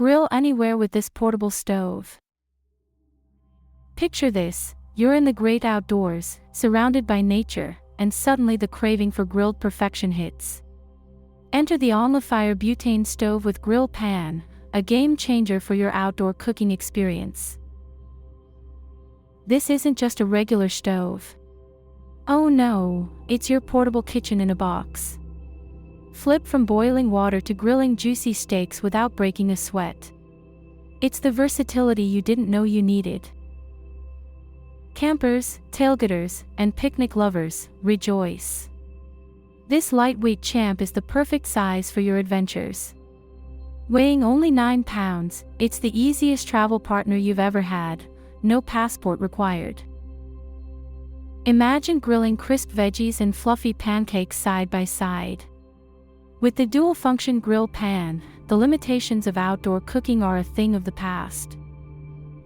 Grill anywhere with this portable stove. Picture this: you're in the great outdoors, surrounded by nature, and suddenly the craving for grilled perfection hits. Enter the ONLYFIRE Butane Stove with Grill Pan, a game changer for your outdoor cooking experience. This isn't just a regular stove. Oh no, it's your portable kitchen in a box. Flip from boiling water to grilling juicy steaks without breaking a sweat. It's the versatility you didn't know you needed. Campers, tailgaters, and picnic lovers, rejoice! This lightweight champ is the perfect size for your adventures. Weighing only 9 pounds, it's the easiest travel partner you've ever had, no passport required. Imagine grilling crisp veggies and fluffy pancakes side by side. With the dual-function grill pan, the limitations of outdoor cooking are a thing of the past.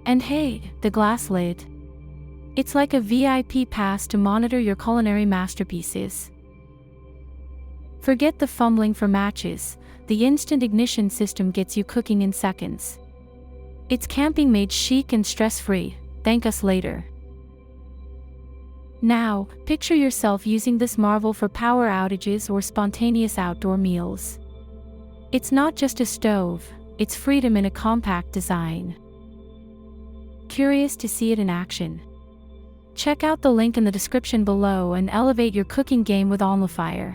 And hey, the glass lid. It's like a VIP pass to monitor your culinary masterpieces. Forget the fumbling for matches, the instant ignition system gets you cooking in seconds. It's camping made chic and stress-free, thank us later. Now, picture yourself using this marvel for power outages or spontaneous outdoor meals. It's not just a stove, it's freedom in a compact design. Curious to see it in action? Check out the link in the description below and elevate your cooking game with ONLYFIRE.